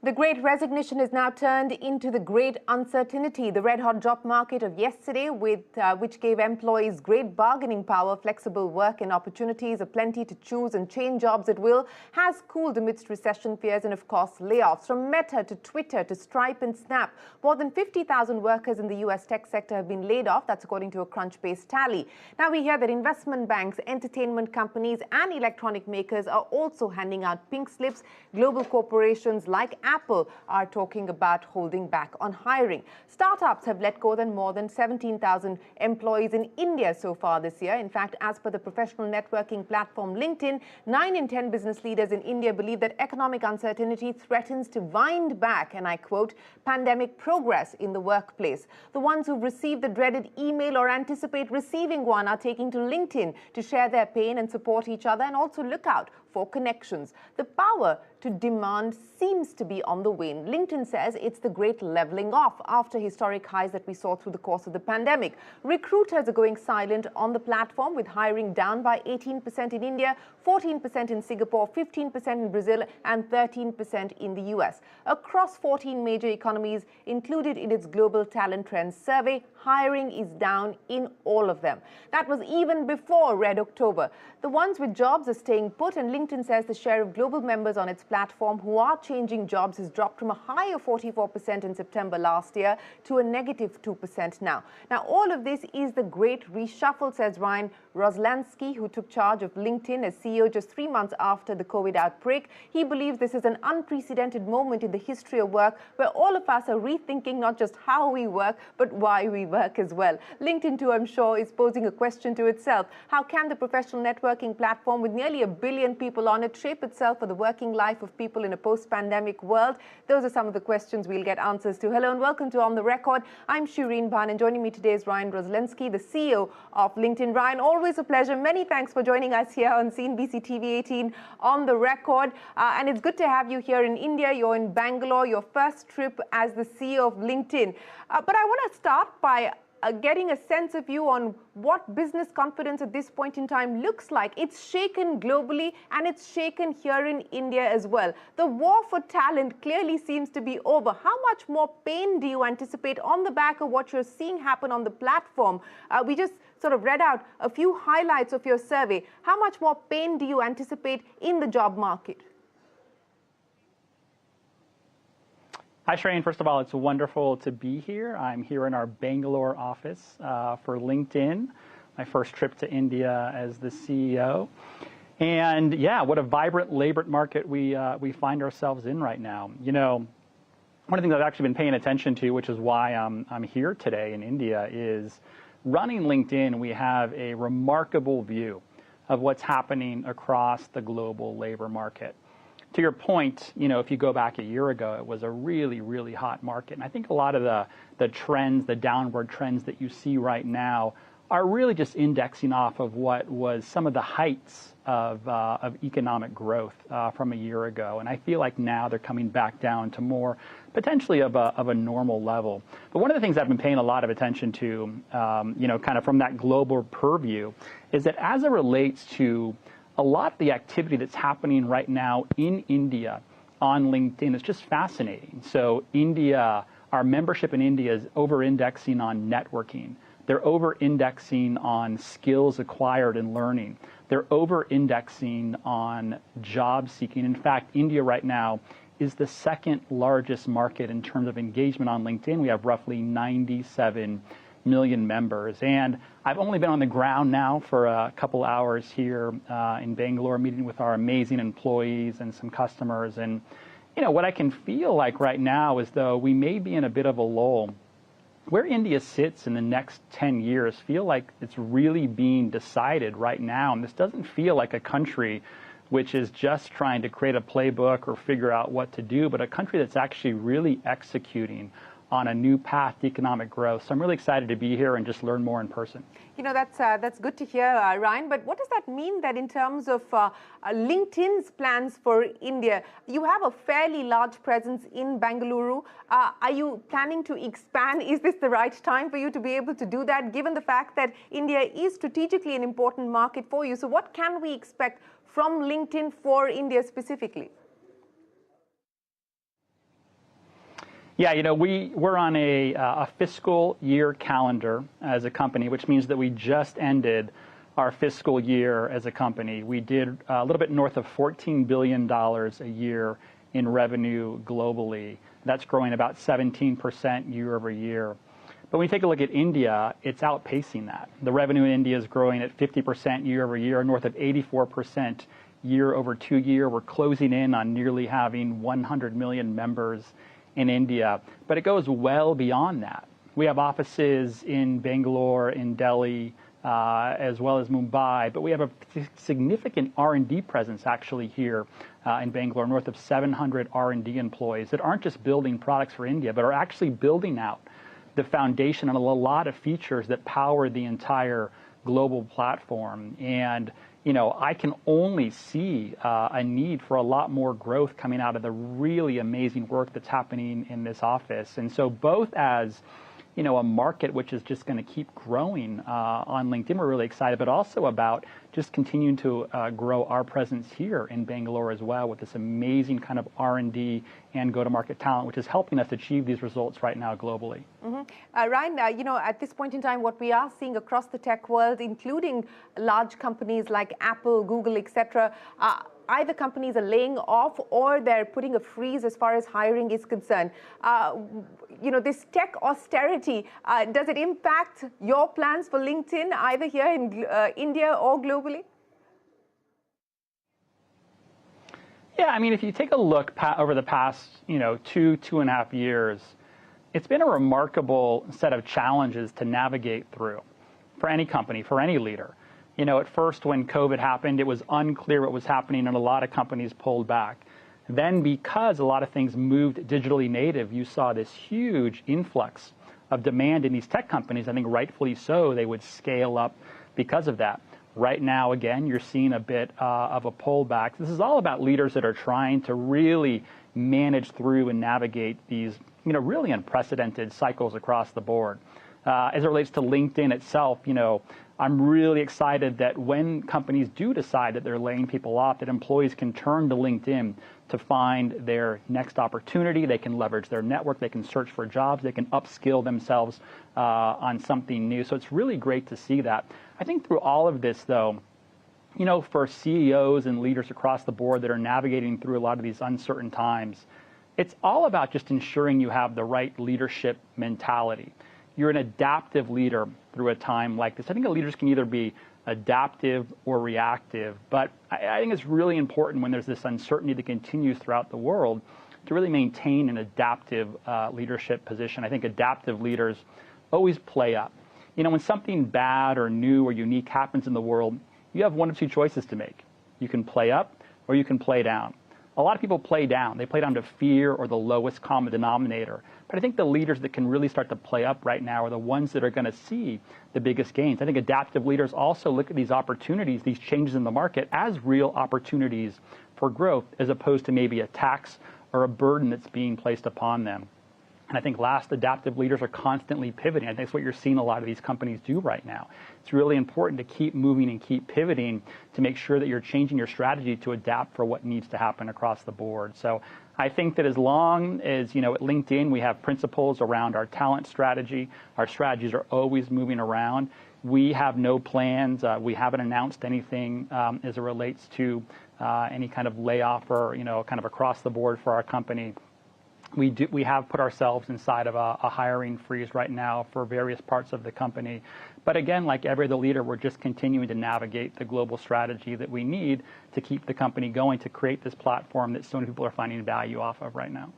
The great resignation is now turned into the great uncertainty. The red-hot job market of yesterday, which gave employees great bargaining power, flexible work and opportunities, aplenty to choose and change jobs at will, has cooled amidst recession fears and, of course, layoffs. From Meta to Twitter to Stripe and Snap, more than 50,000 workers in the U.S. tech sector have been laid off. That's according to a Crunchbase tally. Now we hear that investment banks, entertainment companies and electronic makers are also handing out pink slips. Global corporations like Apple are talking about holding back on hiring. Startups have let go more than 17,000 employees in India so far this year. In fact, as per the professional networking platform LinkedIn, 9 in 10 business leaders in India believe that economic uncertainty threatens to wind back, and I quote, pandemic progress in the workplace. The ones who've received the dreaded email or anticipate receiving one are taking to LinkedIn to share their pain and support each other, and also look out for connections. The power to demand seems to be on the wane. LinkedIn says it's the great leveling off after historic highs that we saw through the course of the pandemic. Recruiters are going silent on the platform, with hiring down by 18% in India, 14% in Singapore, 15% in Brazil, and 13% in the US. Across 14 major economies included in its Global Talent Trends survey, hiring is down in all of them. That was even before Red October. The ones with jobs are staying put, and LinkedIn says the share of global members on its platform who are changing jobs has dropped from a high of 44% in September last year to a negative 2% now. Now, all of this is the great reshuffle, says Ryan Roslansky, who took charge of LinkedIn as CEO just 3 months after the COVID outbreak. He believes this is an unprecedented moment in the history of work, where all of us are rethinking not just how we work, but why we work as well. LinkedIn, too, I'm sure, is posing a question to itself. How can the professional networking platform with nearly 1 billion people on it shape itself for the working life of people in a post-pandemic world? Those are some of the questions we'll get answers to. Hello and welcome to On the Record. I'm Shireen Bhan, and joining me today is Ryan Roslansky, the CEO of LinkedIn. Ryan, always a pleasure. Many thanks for joining us here on CNBC-TV18 On the Record. And it's good to have you here in India. You're in Bangalore, your first trip as the CEO of LinkedIn. But I want to start by getting a sense of you on what business confidence at this point in time looks like. It's shaken globally, and it's shaken here in India as well. The war for talent clearly seems to be over. How much more pain do you anticipate on the back of what you're seeing happen on the platform? We just sort of read out a few highlights of your survey. How much more pain do you anticipate in the job market? Hi, Shireen. First of all, it's wonderful to be here. I'm here in our Bangalore office for LinkedIn, my first trip to India as the CEO. And yeah, what a vibrant labor market we find ourselves in right now. You know, one of the things I've actually been paying attention to, which is why I'm here today in India, is running LinkedIn. We have a remarkable view of what's happening across the global labor market. To your point, you know, if you go back a year ago, it was a really, really hot market. And I think a lot of the trends, the downward trends that you see right now are really just indexing off of what was some of the heights of economic growth from a year ago. And I feel like now they're coming back down to more potentially of a normal level. But one of the things I've been paying a lot of attention to, you know, kind of from that global purview, is that as it relates to a lot of the activity that's happening right now in India on LinkedIn is just fascinating. So India, our membership in India is over-indexing on networking. They're over-indexing on skills acquired and learning. They're over-indexing on job seeking. In fact, India right now is the second largest market in terms of engagement on LinkedIn. We have roughly 97 million members. And I've only been on the ground now for a couple hours here in Bangalore, meeting with our amazing employees and some customers. And, you know, what I can feel like right now is though we may be in a bit of a lull. Where India sits in the next 10 years feel like it's really being decided right now. And this doesn't feel like a country which is just trying to create a playbook or figure out what to do, but a country that's actually really executing on a new path to economic growth. So I'm really excited to be here and just learn more in person. You know, that's good to hear, Ryan. But what does that mean that in terms of LinkedIn's plans for India? You have a fairly large presence in Bengaluru. Are you planning to expand? Is this the right time for you to be able to do that, given the fact that India is strategically an important market for you? So what can we expect from LinkedIn for India specifically? Yeah, we're on a fiscal year calendar as a company, which means that we just ended our fiscal year as a company. We did a little bit north of $14 billion a year in revenue globally. That's growing about 17% year over year. But when you take a look at India, it's outpacing that. The revenue in India is growing at 50% year over year, north of 84% year over 2 year. We're closing in on nearly having 100 million members in India, but it goes well beyond that. We have offices in Bangalore, in Delhi, as well as Mumbai, but we have a significant R&D presence actually here in Bangalore, north of 700 R&D employees that aren't just building products for India, but are actually building out the foundation and a lot of features that power the entire global platform. And I can only see a need for a lot more growth coming out of the really amazing work that's happening in this office. And so both as a market which is just going to keep growing on LinkedIn, we're really excited, but also about just continuing to grow our presence here in Bangalore as well with this amazing kind of R&D and go-to-market talent, which is helping us achieve these results right now globally. Ryan, at this point in time, what we are seeing across the tech world, including large companies like Apple, Google, etc., either companies are laying off or they're putting a freeze as far as hiring is concerned. This tech austerity, does it impact your plans for LinkedIn, either here in India or globally? Yeah, I mean, if you take a look over the past, 2.5 years, it's been a remarkable set of challenges to navigate through for any company, for any leader. At first when COVID happened, it was unclear what was happening and a lot of companies pulled back. Then because a lot of things moved digitally native, you saw this huge influx of demand in these tech companies. I think rightfully so, they would scale up because of that. Right now, again, you're seeing a bit of a pullback. This is all about leaders that are trying to really manage through and navigate these, really unprecedented cycles across the board. As it relates to LinkedIn itself, I'm really excited that when companies do decide that they're laying people off, that employees can turn to LinkedIn to find their next opportunity. They can leverage their network. They can search for jobs. They can upskill themselves on something new. So it's really great to see that. I think through all of this, though, for CEOs and leaders across the board that are navigating through a lot of these uncertain times, it's all about just ensuring you have the right leadership mentality. You're an adaptive leader through a time like this. I think leaders can either be adaptive or reactive, but I think it's really important when there's this uncertainty that continues throughout the world to really maintain an adaptive leadership position. I think adaptive leaders always play up. When something bad or new or unique happens in the world, you have one of two choices to make. You can play up or you can play down. A lot of people play down. They play down to fear or the lowest common denominator. But I think the leaders that can really start to play up right now are the ones that are going to see the biggest gains. I think adaptive leaders also look at these opportunities, these changes in the market, as real opportunities for growth, as opposed to maybe a tax or a burden that's being placed upon them. And I think adaptive leaders are constantly pivoting. I think that's what you're seeing a lot of these companies do right now. It's really important to keep moving and keep pivoting to make sure that you're changing your strategy to adapt for what needs to happen across the board. So I think that as long as, at LinkedIn, we have principles around our talent strategy, our strategies are always moving around. We have no plans. We haven't announced anything as it relates to any kind of layoff or, kind of across the board for our company. We have put ourselves inside of a hiring freeze right now for various parts of the company. But again, like every other leader, we're just continuing to navigate the global strategy that we need to keep the company going, to create this platform that so many people are finding value off of right now.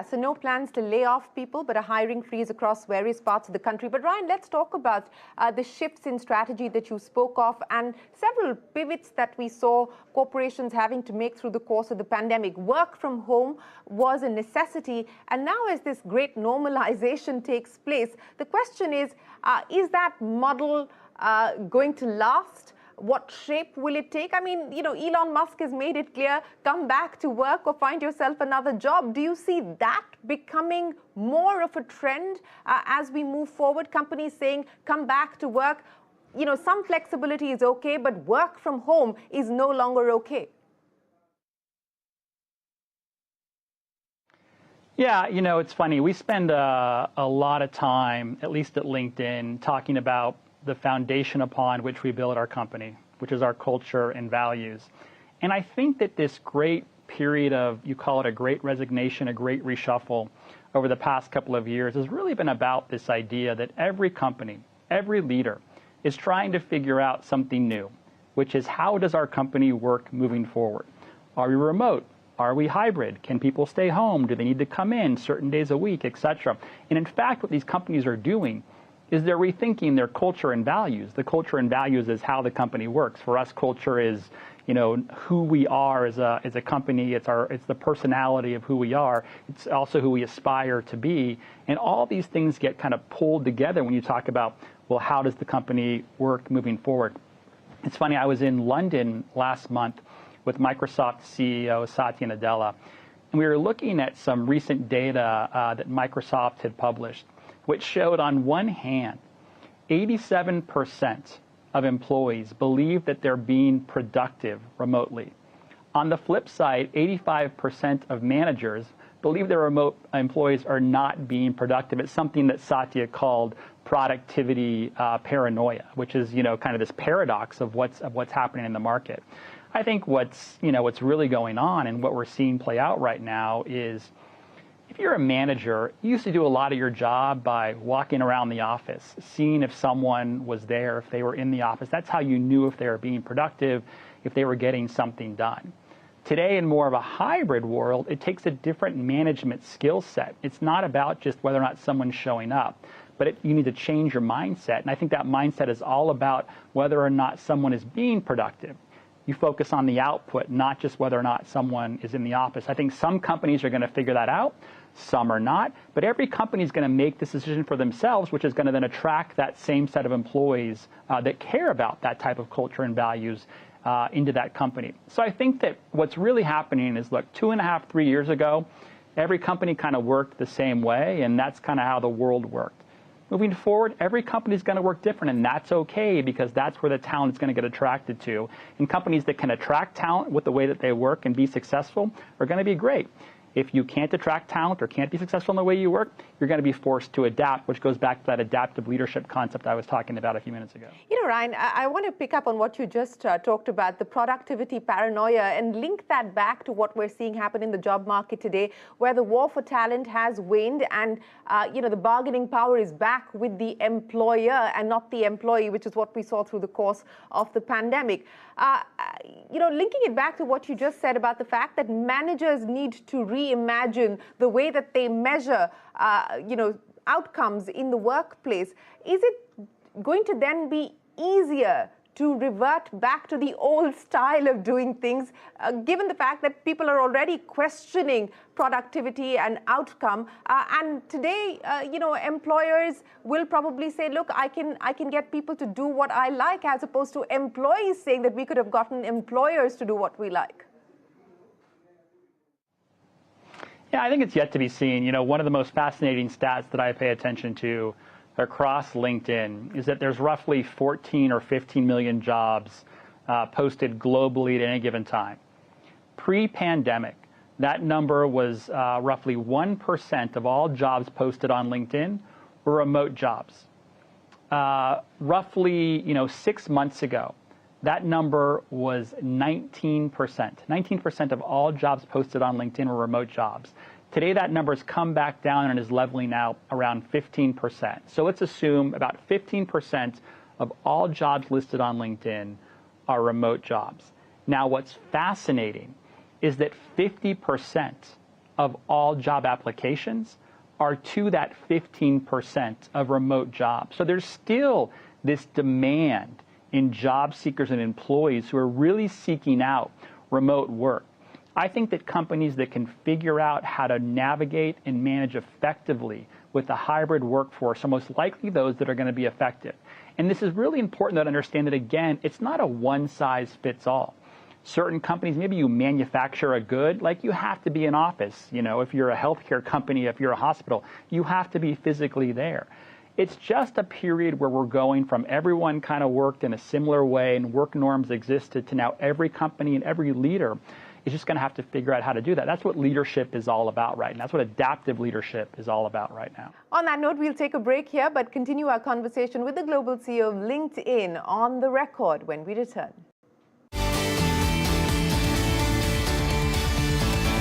So no plans to lay off people, but a hiring freeze across various parts of the country. But Ryan, let's talk about the shifts in strategy that you spoke of and several pivots that we saw corporations having to make through the course of the pandemic. Work from home was a necessity. And now as this great normalization takes place, the question is that model going to last? What shape will it take? I mean, Elon Musk has made it clear, come back to work or find yourself another job. Do you see that becoming more of a trend as we move forward? Companies saying, come back to work. Some flexibility is okay, but work from home is no longer okay. Yeah, it's funny. We spend a lot of time, at least at LinkedIn, talking about the foundation upon which we build our company, which is our culture and values. And I think that this great period of, you call it a great resignation, a great reshuffle over the past couple of years has really been about this idea that every company, every leader is trying to figure out something new, which is how does our company work moving forward? Are we remote? Are we hybrid? Can people stay home? Do they need to come in certain days a week, etc.? And in fact, what these companies are doing is they're rethinking their culture and values. The culture and values is how the company works. For us, culture is, who we are as a company. It's the personality of who we are. It's also who we aspire to be. And all these things get kind of pulled together when you talk about, well, how does the company work moving forward? It's funny, I was in London last month with Microsoft CEO Satya Nadella, and we were looking at some recent data that Microsoft had published, which showed on one hand, 87% of employees believe that they're being productive remotely. On the flip side, 85% of managers believe their remote employees are not being productive. It's something that Satya called productivity paranoia, which is, kind of this paradox of what's happening in the market. I think what's really going on and what we're seeing play out right now is, if you're a manager, you used to do a lot of your job by walking around the office, seeing if someone was there, if they were in the office. That's how you knew if they were being productive, if they were getting something done. Today, in more of a hybrid world, it takes a different management skill set. It's not about just whether or not someone's showing up, but you need to change your mindset. And I think that mindset is all about whether or not someone is being productive. You focus on the output, not just whether or not someone is in the office. I think some companies are going to figure that out, some are not, but every company is going to make this decision for themselves, which is going to then attract that same set of employees that care about that type of culture and values into that company. So I think that what's really happening is, look, 2.5, 3 years ago, every company kind of worked the same way, and that's kind of how the world worked. Moving forward, every company is going to work different, and that's okay, because that's where the talent is going to get attracted to. And companies that can attract talent with the way that they work and be successful are going to be great. If you can't attract talent or can't be successful in the way you work, you're going to be forced to adapt, which goes back to that adaptive leadership concept I was talking about a few minutes ago. Ryan, I want to pick up on what you just talked about, the productivity paranoia, and link that back to what we're seeing happen in the job market today, where the war for talent has waned and, the bargaining power is back with the employer and not the employee, which is what we saw through the course of the pandemic. Linking it back to what you just said about the fact that managers need to reimagine the way that they measure, outcomes in the workplace. Is it going to then be easier to revert back to the old style of doing things, given the fact that people are already questioning productivity and outcome? And today, employers will probably say, look, I can get people to do what I like, as opposed to employees saying that we could have gotten employers to do what we like. Yeah, I think it's yet to be seen. One of the most fascinating stats that I pay attention to across LinkedIn is that there's roughly 14 or 15 million jobs posted globally at any given time. Pre-pandemic, that number was roughly 1% of all jobs posted on LinkedIn were remote jobs. Roughly, 6 months ago, that number was 19%. 19% of all jobs posted on LinkedIn were remote jobs. Today, that number has come back down and is leveling out around 15%. So let's assume about 15% of all jobs listed on LinkedIn are remote jobs. Now, what's fascinating is that 50% of all job applications are to that 15% of remote jobs. So there's still this demand in job seekers and employees who are really seeking out remote work. I think that companies that can figure out how to navigate and manage effectively with a hybrid workforce are most likely those that are going to be effective. And this is really important to understand that, again, it's not a one-size-fits-all. Certain companies, maybe you manufacture a good, like you have to be in office. If you're a healthcare company, if you're a hospital, you have to be physically there. It's just a period where we're going from everyone kind of worked in a similar way and work norms existed to now every company and every leader is just going to have to figure out how to do that. That's what leadership is all about right now. That's what adaptive leadership is all about right now. On that note, we'll take a break here, but continue our conversation with the global CEO of LinkedIn on the record when we return.